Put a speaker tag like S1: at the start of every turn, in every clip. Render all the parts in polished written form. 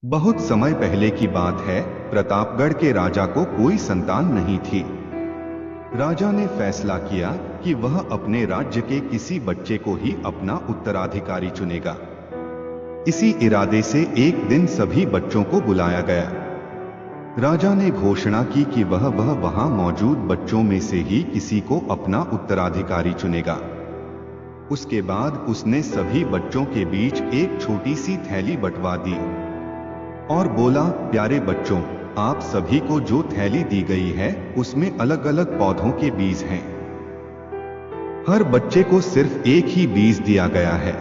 S1: बहुत समय पहले की बात है। प्रतापगढ़ के राजा को कोई संतान नहीं थी। राजा ने फैसला किया कि वह अपने राज्य के किसी बच्चे को ही अपना उत्तराधिकारी चुनेगा। इसी इरादे से एक दिन सभी बच्चों को बुलाया गया। राजा ने घोषणा की कि वह वहां मौजूद बच्चों में से ही किसी को अपना उत्तराधिकारी चुनेगा। उसके बाद उसने सभी बच्चों के बीच एक छोटी सी थैली बंटवा दी और बोला, प्यारे बच्चों, आप सभी को जो थैली दी गई है उसमें अलग अलग पौधों के बीज हैं। हर बच्चे को सिर्फ एक ही बीज दिया गया है।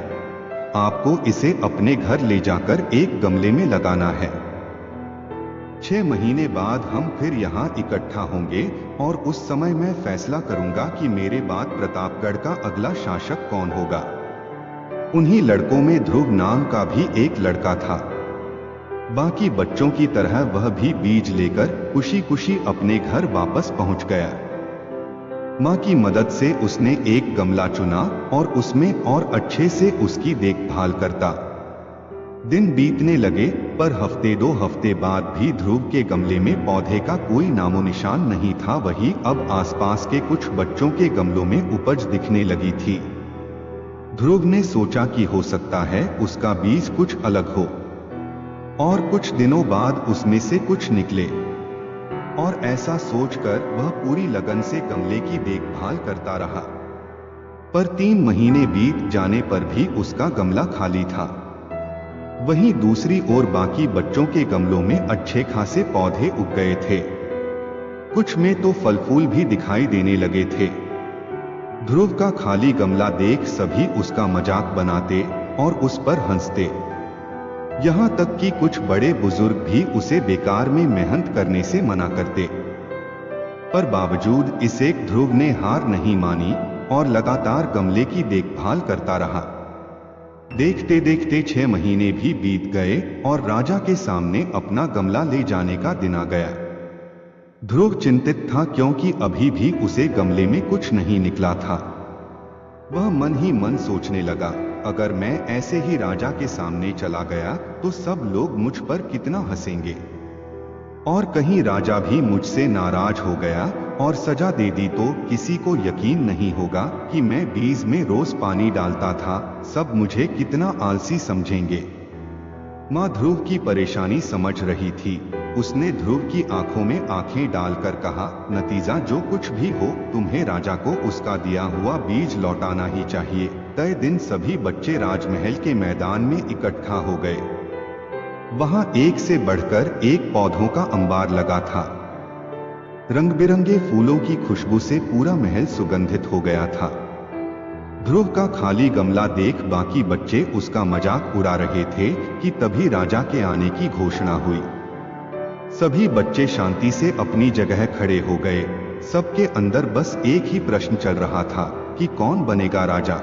S1: आपको इसे अपने घर ले जाकर एक गमले में लगाना है। 6 महीने बाद हम फिर यहाँ इकट्ठा होंगे और उस समय मैं फैसला करूंगा कि मेरे बाद प्रतापगढ़ का अगला शासक कौन होगा। उन्हीं लड़कों में ध्रुव नाम का भी एक लड़का था। बाकी बच्चों की तरह वह भी बीज लेकर खुशी खुशी अपने घर वापस पहुंच गया। माँ की मदद से उसने एक गमला चुना और उसमें और अच्छे से उसकी देखभाल करता। दिन बीतने लगे, पर हफ्ते 2 हफ्ते बाद भी ध्रुव के गमले में पौधे का कोई नामो निशान नहीं था। वही अब आसपास के कुछ बच्चों के गमलों में उपज दिखने लगी थी। ध्रुव ने सोचा कि हो सकता है उसका बीज कुछ अलग हो, और कुछ दिनों बाद उसमें से कुछ निकले। और ऐसा सोचकर वह पूरी लगन से गमले की देखभाल करता रहा। पर 3 महीने बीत जाने पर भी उसका गमला खाली था। वहीं दूसरी ओर बाकी बच्चों के गमलों में अच्छे खासे पौधे उग गए थे। कुछ में तो फल फूल भी दिखाई देने लगे थे। ध्रुव का खाली गमला देख सभी उसका मजाक बनाते और उस पर हंसते। यहाँ तक कि कुछ बड़े बुजुर्ग भी उसे बेकार में मेहनत करने से मना करते। पर बावजूद इसे ध्रुव ने हार नहीं मानी और लगातार गमले की देखभाल करता रहा। देखते देखते 6 महीने भी बीत गए और राजा के सामने अपना गमला ले जाने का दिन आ गया। ध्रुव चिंतित था क्योंकि अभी भी उसे गमले में कुछ नहीं निकला था। वह मन ही मन सोचने लगा, अगर मैं ऐसे ही राजा के सामने चला गया तो सब लोग मुझ पर कितना हंसेंगे, और कहीं राजा भी मुझसे नाराज हो गया और सजा दे दी तो किसी को यकीन नहीं होगा कि मैं बीज में रोज पानी डालता था। सब मुझे कितना आलसी समझेंगे। माँ ध्रुव की परेशानी समझ रही थी। उसने ध्रुव की आंखों में आंखें डालकर कहा, नतीजा जो कुछ भी हो, तुम्हें राजा को उसका दिया हुआ बीज लौटाना ही चाहिए। तय दिन सभी बच्चे राजमहल के मैदान में इकट्ठा हो गए। वहां एक से बढ़कर एक पौधों का अंबार लगा था। रंग बिरंगे फूलों की खुशबू से पूरा महल सुगंधित हो गया था। ध्रुव का खाली गमला देख बाकी बच्चे उसका मजाक उड़ा रहे थे कि तभी राजा के आने की घोषणा हुई। सभी बच्चे शांति से अपनी जगह खड़े हो गए। सबके अंदर बस एक ही प्रश्न चल रहा था कि कौन बनेगा राजा।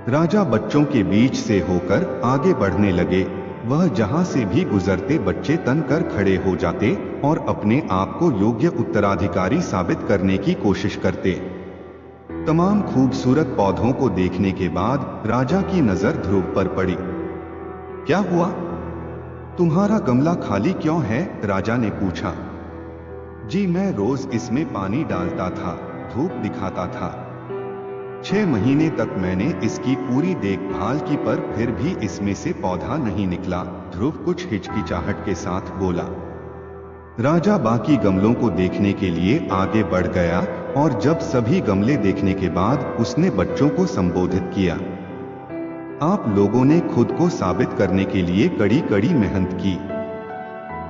S1: राजा बच्चों के बीच से होकर आगे बढ़ने लगे। वह जहां से भी गुजरते बच्चे तन कर खड़े हो जाते और अपने आप को योग्य उत्तराधिकारी साबित करने की कोशिश करते। तमाम खूबसूरत पौधों को देखने के बाद राजा की नजर ध्रुव पर पड़ी। क्या हुआ? तुम्हारा गमला खाली क्यों है? राजा ने पूछा। जी, मैं रोज इसमें पानी डालता था, धूप दिखाता था। 6 महीने तक मैंने इसकी पूरी देखभाल की, पर फिर भी इसमें से पौधा नहीं निकला। ध्रुव कुछ हिचकिचाहट के साथ बोला। राजा बाकी गमलों को देखने के लिए आगे बढ़ गया और जब सभी गमले देखने के बाद उसने बच्चों को संबोधित किया। आप लोगों ने खुद को साबित करने के लिए कड़ी कड़ी मेहनत की।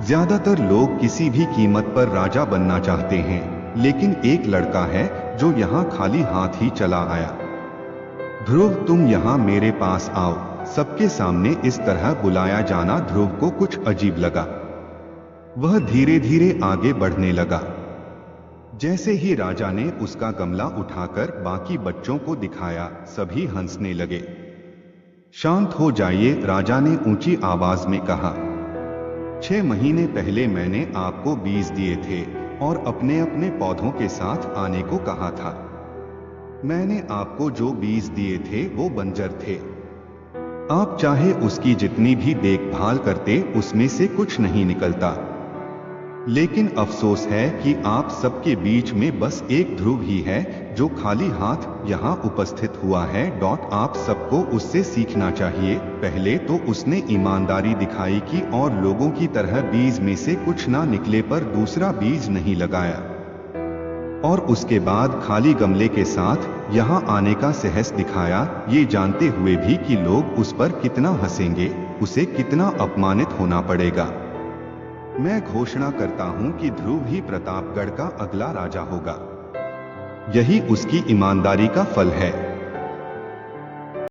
S1: ज्यादातर लोग किसी भी कीमत पर राजा बनना चाहते हैं, लेकिन एक लड़का है जो यहाँ खाली हाथ ही चला आया। ध्रुव, तुम यहाँ मेरे पास आओ। सबके सामने इस तरह बुलाया जाना ध्रुव को कुछ अजीब लगा। वह धीरे धीरे आगे बढ़ने लगा। जैसे ही राजा ने उसका गमला उठाकर बाकी बच्चों को दिखाया, सभी हंसने लगे। शांत हो जाइए, राजा ने ऊंची आवाज में कहा। 6 महीने पहले मैंने आपको बीज दिए थे और अपने अपने पौधों के साथ आने को कहा था। मैंने आपको जो बीज दिए थे वो बंजर थे। आप चाहे उसकी जितनी भी देखभाल करते उसमें से कुछ नहीं निकलता। लेकिन अफसोस है कि आप सबके बीच में बस एक ध्रुव ही है जो खाली हाथ यहाँ उपस्थित हुआ है। आप सबको उससे सीखना चाहिए। पहले तो उसने ईमानदारी दिखाई कि और लोगों की तरह बीज में से कुछ ना निकले पर दूसरा बीज नहीं लगाया, और उसके बाद खाली गमले के साथ यहाँ आने का साहस दिखाया, ये जानते हुए भी कि लोग उस पर कितना हंसेंगे, उसे कितना अपमानित होना पड़ेगा। मैं घोषणा करता हूं कि ध्रुव ही प्रतापगढ़ का अगला राजा होगा। यही उसकी ईमानदारी का फल है।